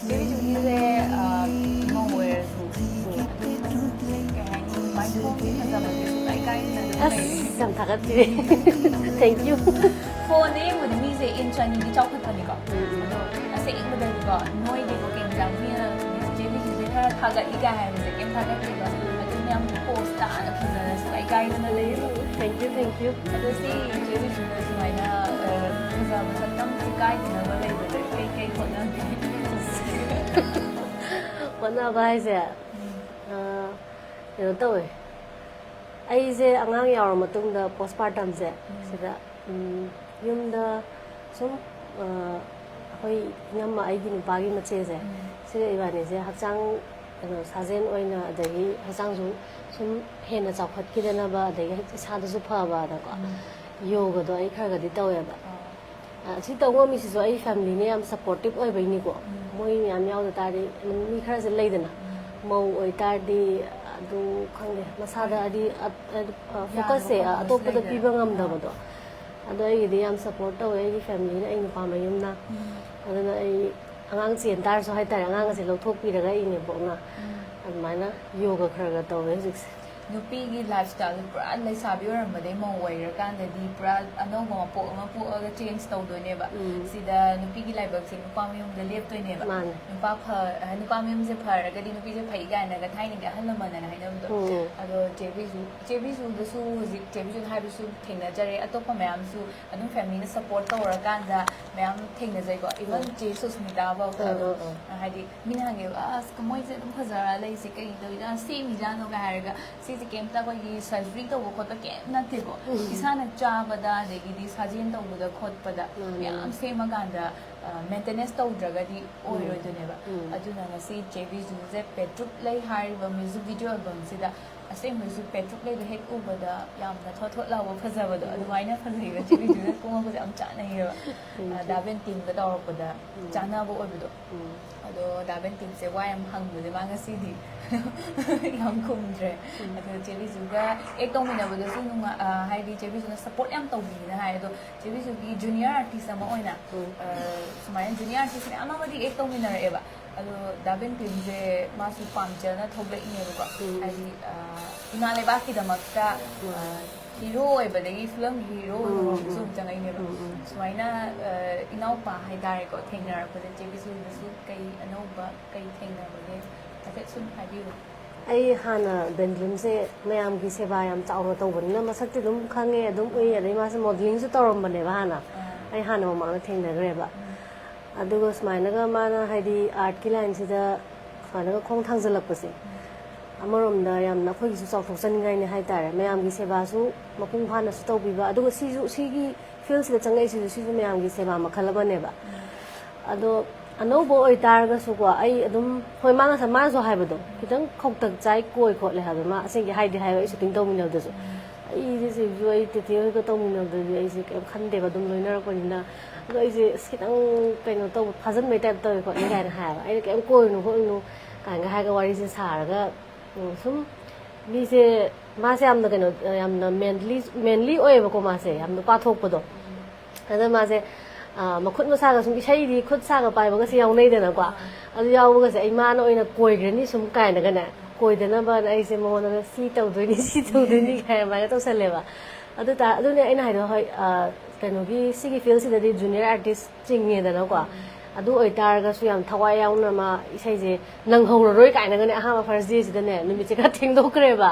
제비주기세 멍웨르수 마이크로비 fajabni 까이까이는 감사합니다. Thank you. 폰에 무슨 미세 인천이 적었다니까. 아세 이거들과 노이데고 굉장히 제비주기 하나 타가 이가 하면서 게임 타가 되고 그냥 포스트 안 하면서 까이까이는 레이로. Thank you. 아저씨 제비주기 수마이나 fajabni 좀 까이는 거 레이로 케이케이 보는 원나바 하이세 그래도 또 아이제 안강 야워 마뚱다 postpartum제 시다 yumda sum hoi nyamma aigi nupagi machese sire ibani je hakchang sajen oina adagi hakchang su sum hena chawkhat kidana ba adagi sada su pha ba da ko yoga do ai kharga di tawe ba si tawo mi si so ai family ne am supportive oi bai ni ko moi myam yaw da ta ri mi khara se leidana mau oi ta di adu khangde masada adi focus se atop da piba ngam da ba do अदो ये दियाम support तो ये family ने इन palm Yamuna अदो ये अंगांग chain तार सो हाय तार अंगांग से लोथोक पिरगा इने बोना अदमाना योगा खरगा तो वे जिक्स नुपीगी लाइफस्टाइल पुरा लेसाबी ओरमबदे मो वैरकांददी पुरा अनोबो पोगा चेंज तौदोनेबा सिदा नुपीगी लाइबक से नुपा मयुमदा लेपतोनेबा नुपा मयुमसे फरगदी नुपीसे फै गायनागा थाइनिगे हलमना हाइनमदो अदो जेबीसु दसु हुजिक जेबीसु हाइबसु थेंगनाजरे अतोपा मयामसु अदुम फैमिली ने सपोर्ट तौरकांदा मयाम थेंगनाजैको इवन जे सुस्मिता बाउ हाइदि मिनागे अस कमोइसे दुम फजरा लैसे कई दविदा सेमी जानो गा हारगा केमता कोई सर्जरी तो वो खोता केम नथेको इसाना चाबदा देगिदी साजिन तौबदा खोतपदा याम सेमगांदा मेंटेनेंस तौद्रगदी ओइरोदनेबा अदुना ngasi जेबीजु जे पेट्रुक्लेई हारिबा म्यूजिक वीडियो एल्बम सिदा असे म्यूजिक पेट्रुक्लेई दो हेक उबदा यामना थोथो लावो फजाबदा अदुमाइना फजैबा जेबीजु जे कोंगबदा am चानायबा दाबेन टीम गा तौरपदा चानाबो ओइबदो अदो दाबेन टीम से वायम हंगबदे मा ngasi yam kumdre ado jebisu ga ek tongminabadasu nunga haidi jebisu na support yam tawbina hai ado jebisu gi junior artist ama oina sumaya junior artist ne amamadi ek tongminara eba ado daben pinje masu pamjana thoble ine ba haidi inale ba ki damakta hero ebadagi film hero sum jangai ne ba sumaina inau pa hai dare ko thengnar ko jebisu dasu kai anoba kai thengnar ba ai hana benlim se mayam gi seba yam chawro tawbani masak ti dum khange adum ui adai ma se modeling su tawram bane ba hana ai hana ma na thengna gre ba adugo smaina ga mana haidi art ki line se da khana ga khong thang jalak pase amarom da yam na khoi su chaw thok chan ngai ne hai tare mayam gi seba su mapung phana su tawbi ba adugo si ju si gi feel se changai si ju mayam gi seba ma khala bane ba ado अनौबो ओइतारगा सुको आई अदुम होय मांगा सा मान सो हाइबदो खितंग खोक्तक चाइ कोइ खोले हाबे मा असेंगे हाइदि हाइबा इसे तिंग तौमिनल दसु आई जे जोइ तेते होय को तौमिनल दु आई जे केम खन्देबा दुम लोइनर कोनिना अदो आई जे खितंग कैनो तौ फाजन मे टाइप तौ को नि गायना हाबा आई केम कोइनु होइनु कांगा हाइगा वारि से सारगा सुम मी से मा से यामना कैनो यामना मेनली ओइबा को मा से यामना पाथोकपदो अदा मा से मखुद मसागा सुम इसाइदी खुद सागा पाइबगा से याउनैदना को अदु याउबगा से इमान ओइना कोइग्रनी सुम काइनगना कोइदना बा आइसे मोना सी तौदोइनी काय मागा तौसलेबा अदु ता अदुने आइना हाइदो होय कैनोगी सिगी फील सिदि जूनियर आर्टिस्ट चिंगेदना को अदु ओइतारगा सु याम थवाय याउना मा इसाइजे नंगहौररोय काइनगने आहामा फर्स्ट डे सिदने निमिचे का थेंगदोक्रेबा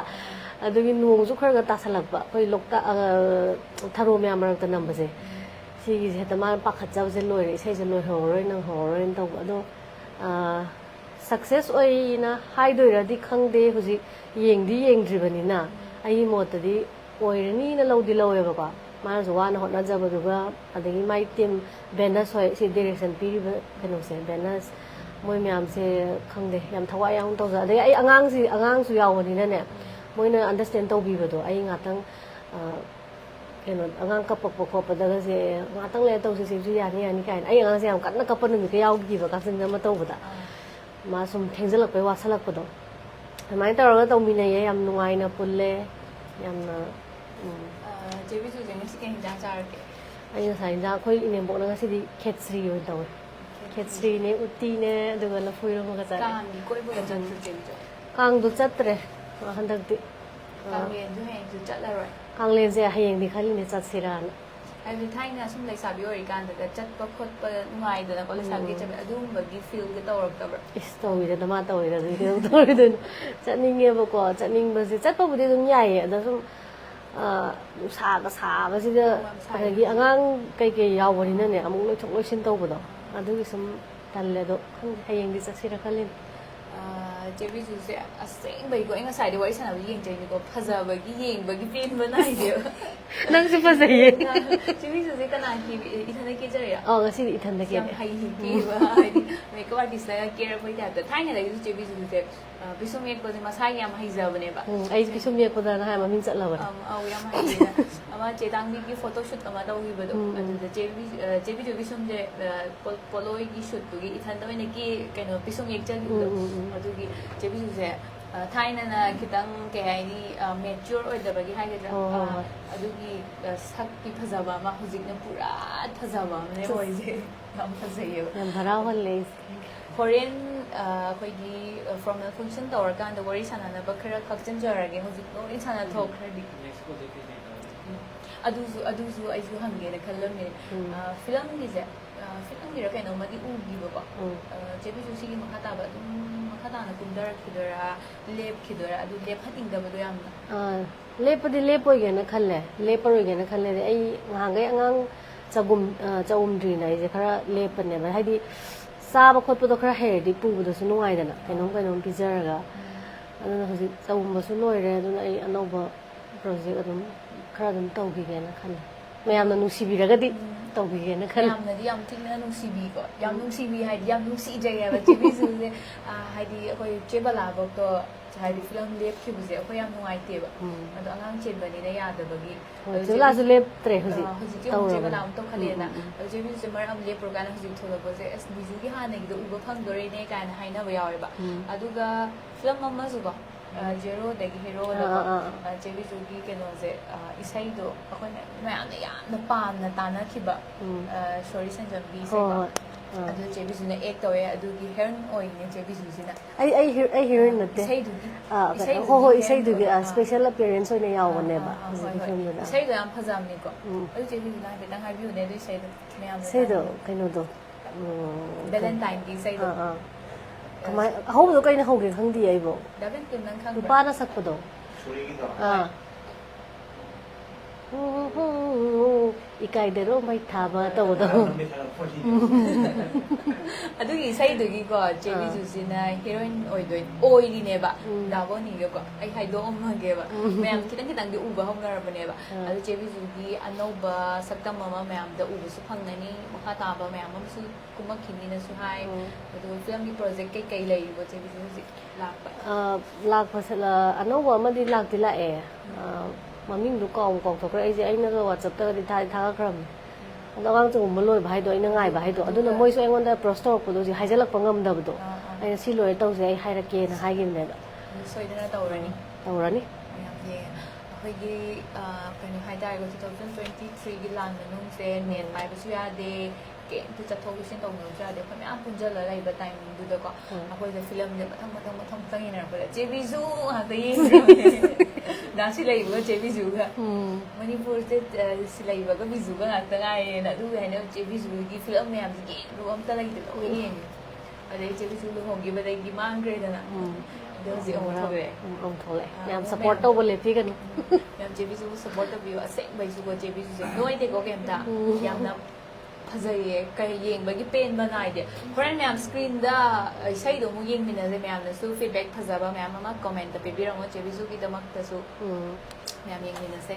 अदुगी नोंगजु खरगा तासलकबा कोइ लोकता थारो म्याम मरकता नंबसे सिगी जे तमा पाखत जे लोइरे इसे लोइ हौरोय नंग हौरोय तौ अदो सक्सेस ओइना हाइदोइरादि खंगदे हुजि येंद्रिबनिना आई मोतदि ओइरनी ना लौदि लौएबा को माना जवाना होना जबदुगा अदगी माइ टीम बेनस होय सि डायरेक्शन पिरिबा कनो से बेनस मोय म्याम से खंगदे याम थवा याम तौ जा दे आई अंगांग सु यावनिना ने Moina understand तौबिबदो I ngaतंग keno angang kapak pokok pada se ngatang le tau se si yani yani kain ai angang se am kan na kapan ni ke yaw gi ba ka sin ma tau bada ma sum thengjalak pe wa salak pado mai ta ro tau mi ne ye yam nuai na pulle yam na jebi su jeng si ken ja cha ke ai na sai ja khoi ine bo na si di khetsri yo tau ꯈꯦꯆ꯭ꯔꯤꯅꯦ ꯎꯇꯤꯅꯦ ꯑꯗꯨꯒ ꯂꯐꯨ ꯏꯔꯣꯝꯕꯒ ꯆꯥꯔꯦ ꯀꯥꯡꯒꯤ ꯀꯣꯏꯕꯒ ꯆꯠꯁꯨ ꯆꯦꯕꯤꯁꯨ ꯀꯥꯡꯗꯨ ꯆꯠꯇ꯭ꯔꯦ ꯍꯟꯗꯛꯇꯤ ꯀꯥꯡꯂꯦꯟꯁꯨ ꯍꯌꯦꯡꯁꯨ ꯆꯠꯂꯔꯣꯏ ꯀꯥꯡꯂꯦꯟꯁꯦ ꯍꯌꯦꯡꯗꯤ ꯈꯜꯂꯤꯅꯦ ꯆꯠꯁꯤꯔꯥꯅ ꯍꯥꯏꯕꯗꯤ ꯊꯥꯏꯅ ꯁꯨꯝ ꯂꯩꯁꯥꯕꯤ ꯑꯣꯏꯔꯤꯀꯥꯟꯗꯒ ꯆꯠꯄ ꯈꯣꯠꯄ ꯅꯨꯡꯉꯥꯏꯗꯅꯀꯣ ꯂꯩꯁꯥꯕꯤ ꯆꯠꯄ ꯑꯗꯨꯒꯨꯝꯕꯒꯤ ꯐꯤꯜꯒ ꯇꯧꯔꯛꯇꯕ꯭ꯔꯥ ꯏꯁ ꯇꯧꯋꯤꯗꯅ ꯃꯥ ꯇꯧꯋꯤꯗ ꯑꯗꯨꯗꯤ ꯀꯩꯗꯧ ꯇꯧꯔꯤꯗꯣꯏꯅꯣ ꯆꯠꯅꯤꯡꯉꯦꯕꯀꯣ ꯆꯠꯅꯤꯡꯕꯁꯦ ꯆꯠꯄꯕꯨꯗꯤ ꯑꯗꯨꯝ ꯌꯥꯏꯌꯦ ꯑꯗ ꯁꯨꯝ ꯅꯨꯡꯁꯥꯒ ꯁꯥꯕꯁꯤꯗ ꯑꯗꯒꯤ ꯑꯉꯥꯡ ꯀꯩꯀꯩ ꯌꯥꯎꯕꯅꯤꯅꯅꯦ ꯑꯃꯨꯛ ꯂꯣꯏꯊꯣꯛ ꯂꯣꯏꯁꯤꯟ ꯇꯧꯕꯗꯣ ꯑꯗꯨꯒꯤ ꯁꯨꯝ ꯇꯜꯂꯦ ꯑꯗꯣ ꯈꯪꯗꯦ ꯍꯌꯦꯡꯗꯤ ꯆꯠꯁꯤꯔ ꯈꯜꯂꯤꯅꯦ ꯆꯦꯕꯤꯁꯨꯁꯦ ꯑꯁꯦꯡꯕꯩꯀꯣ ꯑꯩ ꯉꯁꯥꯏꯗꯤ ꯋꯥꯔꯤ ꯁꯥꯟꯅꯕ ꯌꯦꯡꯖꯩꯅꯤꯀꯣ ꯐꯖꯕꯒꯤ ꯌꯦꯡꯕꯒꯤ ꯄꯦꯟꯕ ꯅꯥꯏꯗꯦꯕ ꯅꯪꯁꯨ ꯐꯖꯩꯌꯦ ꯆꯦꯕꯤꯁꯨꯁꯦ ꯀꯅꯥ ꯏꯊꯟꯗ ꯀꯦꯖꯔꯤꯔꯥ ꯉꯁꯤꯗꯤ ꯏꯊꯟꯗ ꯌꯥꯝ ꯀꯦꯔꯦ ꯍꯩ ꯀꯦꯕ ꯍꯥꯏꯗꯤ ꯃꯦꯀꯞ ꯑꯥꯔꯇꯤꯁꯇꯒ ꯀꯦꯔꯛꯄꯩ ꯇꯥꯏꯞꯇ ꯊꯥꯏꯅꯗꯒꯤꯁꯨ ꯆꯦꯕꯤꯁꯨꯁꯦ ꯄꯤꯁꯨꯝ ꯌꯦꯛꯄꯁꯦ ꯃꯁꯥꯒꯤ ꯌꯥꯝ ꯍꯩꯖꯕꯅꯦꯕ ꯑꯩ ꯄꯤꯁꯨꯝ ꯌꯦꯛꯄꯗꯅ ꯍꯥꯏ ꯃꯃꯤꯡ ꯆꯠꯂꯕꯅꯦ ꯌꯥꯝ ꯍꯩꯌꯦꯅ ꯑꯃ ꯆꯦꯇꯥꯡꯕꯤꯒꯤ ꯐꯣꯇꯣ ꯁꯨꯠ ꯑꯃ ꯇꯧꯈꯤꯕꯗꯣ ꯑꯗꯨꯗ ꯆꯦꯕꯤꯁꯨ ꯄꯤꯁꯨꯝꯁꯦ ꯄꯣꯠꯂꯣꯏꯒꯤ ꯁꯨꯠꯇꯨꯒꯤ ꯏꯊꯟꯗ ꯑꯣꯏꯅ ꯀꯩꯅꯣ ꯄꯤꯁꯨꯝ ꯌꯦꯛꯆꯈꯤꯕꯗꯣ ꯑꯗꯨꯒꯤ ꯆꯦꯕꯤꯁꯨꯁꯦ ꯊꯥꯏꯅꯅ ꯈꯤꯇꯪ ꯀꯩ ꯍꯥꯏꯅꯤ ꯃꯦꯆ꯭ꯌꯣꯔ ꯑꯣꯏꯗꯕꯒꯤ ꯍꯥꯏꯒꯗ꯭ꯔꯥ ꯑꯗꯨꯒꯤ ꯁꯛꯀꯤ ꯐꯖꯕ ꯑꯃ ꯍꯧꯖꯤꯛꯅ ꯄꯨꯔꯥ ꯐꯖꯕ ꯑꯃꯅꯦ ꯑꯣꯏꯁꯦ ꯌꯥꯝ ꯐꯖꯩꯌꯦꯕ ꯌꯥꯝ ꯍꯔꯥꯎꯍꯜꯂꯦ ꯍꯣꯔꯦꯟ ꯑꯩꯈꯣꯏꯒꯤ ꯐꯣꯔꯃꯦꯜ ꯐꯪꯁꯟ ꯇꯧꯔꯀꯥꯟꯗ ꯋꯥꯔꯤ ꯁꯥꯟꯅꯅꯕ ꯈꯔ ꯈꯛꯆꯤꯟꯖꯔꯒꯦ ꯍꯧꯖꯤꯛ ꯂꯣꯏ ꯁꯥꯟꯅꯊꯣꯛꯈ꯭ꯔꯗꯤ ꯑꯗꯨꯁꯨ ꯑꯩꯁꯨ ꯍꯪꯒꯦꯅ ꯈꯜꯂꯝꯃꯦ ꯐꯤꯂꯝꯒꯤꯁꯦ ꯐꯤꯂꯝꯒꯤꯔ ꯀꯩꯅꯣꯃꯗꯤ ꯎꯈꯤꯕꯀꯣ ꯆꯦꯕꯤꯁꯨ ꯁꯤꯒꯤ ꯃꯈꯥ ꯇꯥꯕ ꯑꯗꯨꯝ ꯃꯈꯥ ꯇꯥꯅ ꯀꯨꯝꯊꯔꯛꯈꯤꯗꯣꯏꯔꯥ ꯂꯦꯞꯈꯤꯗꯣꯏꯔꯥ ꯑꯗꯨ ꯂꯦꯞꯍꯟꯅꯤꯡꯗꯕꯗꯣ ꯌꯥꯝꯅ ꯂꯦꯞꯄꯗꯤ ꯂꯦꯞꯄꯣꯏꯒꯦꯅ ꯈꯜꯂꯦ ꯂꯦꯞꯄꯔꯣꯏꯒꯦꯅ ꯈꯜꯂꯦ ꯑꯩ ꯅꯍꯥꯟꯈꯩ ꯑꯉꯥꯡ ꯆꯥꯎꯝꯗ꯭ꯔꯤꯅ ꯑꯩꯁꯦ ꯈꯔ ꯂꯦꯞꯄꯅꯦꯕ ꯍꯥꯏꯗꯤ ꯆꯥꯕ ꯈꯣꯠꯄꯗꯣ ꯈꯔ ꯍꯩꯔꯗꯤ ꯄꯨꯕꯗꯁꯨ ꯅꯨꯡꯉꯥꯏꯗꯅ ꯀꯩꯅꯣꯝ ꯄꯤꯖꯔꯒ ꯑꯗꯨꯅ ꯍꯧꯖꯤꯛ ꯆꯥꯎꯝꯕꯁꯨ ꯂꯣꯏꯔꯦ ꯑꯗꯨꯅ ꯑꯩ ꯑꯅꯧꯕ ꯄ꯭ꯔꯣꯖꯦꯛ ꯑꯗꯨꯝ ꯈꯔ ꯑꯗꯨꯝ ꯇꯧꯈꯤꯒꯦꯅ ꯈꯜꯂꯦ ꯃꯌꯥꯝꯅ ꯅꯨꯡꯁꯤꯕꯤꯔꯒꯗꯤ ꯇꯧꯈꯤꯒꯦꯅ ꯈꯜꯂꯦ ꯌꯥꯝꯅꯗꯤ ꯌꯥꯝ ꯊꯤꯅ ꯅꯨꯡꯁꯤꯕꯤꯀꯣ ꯌꯥꯝ ꯅꯨꯡꯁꯤꯕꯤ ꯍꯥꯏꯗꯤ ꯌꯥꯝ ꯅꯨꯡꯁꯤꯖꯩꯌꯦꯕ ꯆꯦꯕꯤꯁꯨꯁꯦ ꯍꯥꯏꯗꯤ ꯑꯩꯈꯣꯏ ꯆꯦꯕꯂꯥꯕꯛꯇꯣ ꯍꯥꯏꯗꯤ ꯐꯤꯂꯝ ꯂꯦꯞꯈꯤꯕꯁꯦ ꯑꯩꯈꯣꯏ ꯌꯥꯝ ꯅꯨꯡꯉꯥꯏꯇꯦꯕ ꯑꯗꯣ ꯑꯉꯥꯡ ꯆꯦꯟꯕꯅꯤꯅ ꯌꯥꯗꯕꯒꯤ ꯆꯦꯕꯂꯥꯁꯨ ꯂꯦꯞꯇ꯭ꯔꯦ ꯍꯧꯖꯤꯛꯇꯤ ꯑꯃꯨꯛ ꯆꯦꯕꯂꯥ ꯑꯃꯨꯛ ꯇꯧꯈꯠꯂꯦꯅ ꯑꯗꯣ ꯆꯦꯕꯤꯁꯨꯁꯦ ꯃꯔꯛ ꯑꯃ ꯂꯦꯞꯄꯨꯔꯀꯥꯟꯗ ꯍꯧꯖꯤꯛ ꯊꯣꯛꯂꯛꯄꯁꯦ ꯑꯁ ꯕꯤꯖꯨꯒꯤ ꯍꯥꯟꯅꯒꯤꯗꯣ ꯎꯕ ꯐꯪꯗꯣꯔꯤꯅꯦ ꯀꯥꯏꯅ ꯍꯥꯏꯅꯕ ꯌꯥꯎꯋꯦꯕ ꯑꯗꯨꯒ ꯐꯤꯂꯝ ꯑꯃꯁꯨꯀꯣ ꯖꯦꯔꯣꯗꯒꯤ ꯍꯦꯔꯣꯗꯀꯣ ꯆꯦꯕꯤꯁꯨꯒꯤ ꯀꯩꯅꯣꯁꯦ ꯏꯁꯩꯗꯣ ꯑꯩꯈꯣꯏꯅ ꯃꯌꯥꯝꯅ ꯌꯥꯝꯅ ꯄꯥꯝꯅ ꯇꯥꯟꯅꯈꯤꯕ ꯁꯣꯔꯤ ꯁꯟꯖꯝꯕꯤꯁꯦꯀꯣ ꯑꯗꯨ ꯆꯦꯕꯤꯁꯨꯅ ꯑꯦꯛ ꯇꯧꯋꯦ ꯑꯗꯨꯒꯤ ꯍꯦꯔꯣꯏꯟ ꯑꯣꯏꯅꯦ ꯆꯦꯕꯤꯁꯨꯁꯤꯅ ꯑꯩ ꯍꯤꯔꯣꯏꯟ ꯅꯠꯇꯦ ꯏꯁꯩꯗꯨꯒꯤ ꯍꯣꯏ ꯏꯁꯩꯗꯨꯒꯤ ꯁ꯭ꯄꯦꯁꯦꯜ ꯑꯄꯤꯌꯔꯦꯟꯁ ꯑꯣꯏꯅ ꯌꯥꯎꯕꯅꯦꯕ ꯍꯧꯖꯤꯛꯀꯤ ꯐꯤꯂꯝꯗꯨꯗ ꯏꯁꯩꯗꯣ ꯌꯥꯝ ꯐꯖꯕꯅꯤꯀꯣ ꯑꯗꯨ ꯆꯦꯕꯤꯁꯨꯅ ꯍꯥꯏꯐꯦꯠꯇꯪ ꯍꯥꯏꯕꯤꯌꯨꯅꯦ ꯑꯗꯨ ꯏꯁꯩꯗꯣ ꯃꯌꯥꯝꯅ ꯏꯁꯩꯗꯣ ꯀꯩꯅꯣꯗꯣ ꯚꯦꯂꯦꯟꯇꯥꯏꯟꯒꯤ ꯏꯁꯩꯗꯣ ꯀꯃꯥꯏ ꯑꯍꯧꯕꯗꯣ ꯀꯩꯅ ꯍꯧꯒꯦ ꯈꯪꯗꯤꯌꯦ ꯑꯩꯕꯣ ꯗꯥꯕꯤꯟ ꯅꯪ ꯈꯪꯕ꯭ꯔꯥ ꯅꯨꯄꯥꯅ ꯁꯛꯄꯗꯣ ꯏꯀꯥꯏꯗꯔꯣ ꯃꯩ ꯊꯥꯕ ꯇꯧꯕꯗꯣ ꯑꯗꯨꯒꯤ ꯏꯁꯩꯗꯨꯒꯤꯀꯣ ꯆꯦꯕꯤꯁꯨꯁꯤꯅ ꯍꯦꯔꯣꯏꯟ ꯑꯣꯏꯔꯤꯅꯦꯕ ꯗꯥꯕꯣꯅꯤꯒꯀꯣ ꯑꯩ ꯍꯥꯏꯗꯣꯛꯑꯝꯃꯒꯦꯕ ꯃꯌꯥꯝ ꯈꯤꯇꯪꯗꯤ ꯎꯕ ꯍꯧꯅꯔꯕꯅꯦꯕ ꯑꯗꯨ ꯆꯦꯕꯤꯁꯨꯒꯤ ꯑꯅꯧꯕ ꯁꯛꯇꯝ ꯑꯃ ꯃꯌꯥꯝꯗ ꯎꯕꯁꯨ ꯐꯪꯒꯅꯤ ꯃꯈꯥ ꯇꯥꯕ ꯃꯌꯥꯝ ꯑꯃꯁꯨ ꯀꯨꯝꯃꯛꯈꯤꯅꯤꯅꯁꯨ ꯍꯥꯏ ꯑꯗꯨꯒ ꯐꯤꯂꯝꯒꯤ ꯄ꯭ꯔꯣꯖꯦꯛ ꯀꯩꯀꯩ ꯂꯩꯔꯤꯕꯣ ꯆꯦꯕꯤꯁꯨ ꯍꯧꯖꯤꯛ ꯂꯥꯛꯄ ꯑꯅꯧꯕ ꯑꯃꯗꯤ ꯂꯥꯛꯇꯤ ꯂꯥꯛꯑꯦ ꯃꯃꯤꯡꯗꯣ kaugꯊꯣꯛꯈ꯭ꯔꯦ ꯑꯩꯅꯒ ꯋꯥꯆꯞꯇꯒꯗꯤ ꯊꯥꯒꯠꯈ꯭ꯔꯕꯅꯦ ꯑꯗꯣ ꯑꯉꯥꯡ ꯆꯒꯨꯝꯕ ꯂꯣꯏꯕ ꯍꯥꯏꯗꯣ ꯑꯩꯅ ꯉꯥꯏꯕ ꯍꯥꯏꯗꯣ ꯑꯗꯨꯅ ꯃꯣꯏꯁꯨ ꯑꯩꯉꯣꯟꯗ ꯑꯦꯄ꯭ꯔꯣꯁ ꯇꯧꯔꯛꯄꯗꯣ ꯍꯧꯖꯤꯛ ꯍꯥꯏꯖꯤꯜꯂꯛꯄ ꯉꯝꯗꯕꯗꯣ ꯑꯩꯅ ꯁꯤ ꯂꯣꯏꯔ ꯇꯧꯁꯦ ꯑꯩ ꯍꯥꯏꯔꯛꯀꯦꯅ ꯍꯥꯏꯈꯤꯕꯅꯦꯕ ꯁꯣꯏꯗꯅ ꯇꯧꯔꯅꯤ ꯃꯌꯥꯝ ꯑꯩꯈꯣꯏꯒꯤ ꯀꯩꯅꯣ ꯍꯥꯏꯇꯥꯔꯦꯀꯣ 2023ꯒꯤ ꯂꯥꯟ ꯃꯅꯨꯡꯁꯦ ꯅꯦꯠ ꯄꯥꯏꯕꯁꯨ ꯌꯥꯗꯦ ꯀꯩꯝꯇ ꯆꯠꯊꯣꯛ ꯆꯠꯁꯤꯟ ꯇꯧꯅꯕꯁꯨ ꯌꯥꯗꯦ ꯑꯩꯈꯣꯏ ꯃꯌꯥꯝ ꯄꯨꯟꯁꯤꯜꯂ ꯂꯩꯕ ꯇꯥꯏꯃꯤꯡꯗꯨꯗꯀꯣ ꯑꯩꯈꯣꯏꯗ ꯐꯤꯂꯝꯁꯦ ꯃꯊꯪ ꯌꯦꯡꯅꯔꯛꯄꯗ ꯆꯦꯕꯤꯁꯨ ꯉꯥꯛꯇ ꯌꯦꯡꯈ꯭ꯔꯕꯅꯦ ꯅꯥꯁꯤ ꯂꯩꯕꯒ ꯆꯦꯕꯤꯁꯨꯒ ꯃꯅꯤꯄꯨꯔꯁꯦ ꯁꯤ ꯂꯩꯕꯒ ꯕꯤꯖꯨꯒ ꯉꯥꯛꯇ ꯉꯥꯏꯔꯦꯅ ꯑꯗꯨꯒ ꯍꯥꯏꯅ ꯆꯦꯕꯤꯁꯨꯒꯤ ꯐꯤꯂꯝ ꯃꯌꯥꯝꯁꯦ ꯌꯦꯡꯕ ꯑꯝꯇ ꯂꯩꯇꯦ ꯂꯣꯏ ꯌꯦꯡꯉꯦ ꯑꯗꯩ ꯆꯦꯕꯤꯁꯨ ꯂꯨꯍꯣꯡꯈꯤꯕꯗꯒꯤ ꯃꯥꯡꯈ꯭ꯔꯦꯗꯅ ꯑꯗꯣ ꯍꯧꯖꯤꯛ ꯑꯃꯨꯛ ꯊꯣꯛꯂꯛꯑꯦ ꯌꯥꯝ ꯁꯞꯄꯣꯔꯠ ꯇꯧꯕ ꯂꯦꯞꯄꯤꯒꯅꯨ ꯌꯥꯝ ꯆꯦꯕꯤꯁꯨꯕꯨ ꯁꯞꯄꯣꯔꯠ ꯇꯧꯕꯤꯌꯨ ꯑꯁꯦꯡꯕꯩꯁꯨꯀꯣ ꯆꯦꯕꯤꯁꯨꯁꯦ ꯅꯣꯏꯗꯦꯀꯣ ꯀꯩꯝꯇ ꯌꯥꯝꯅ ꯐꯖꯩꯌꯦ ꯀꯩ ꯌꯦꯡꯕꯒꯤ ꯄꯦꯟꯕ ꯅꯥꯏꯗꯦ ꯍꯣꯔꯦꯟ ꯃꯌꯥꯝ ꯁ꯭ꯀ꯭ꯔꯤꯟꯗ ꯏꯁꯩꯗꯣ ꯑꯃꯨꯛ ꯌꯦꯡꯃꯤꯟꯅꯁꯦ ꯃꯌꯥꯝꯅꯁꯨ ꯐꯤꯗꯕꯦꯛ ꯐꯖꯕ ꯃꯌꯥꯝ ꯑꯃ ꯀꯣꯃꯦꯟꯇ ꯄꯤꯕꯤꯔꯝꯃꯣ ꯆꯦꯕꯤꯁꯨꯒꯤꯗꯃꯛꯇꯁꯨ ꯃꯌꯥꯝ ꯌꯦꯡꯃꯤꯟꯅꯁꯦ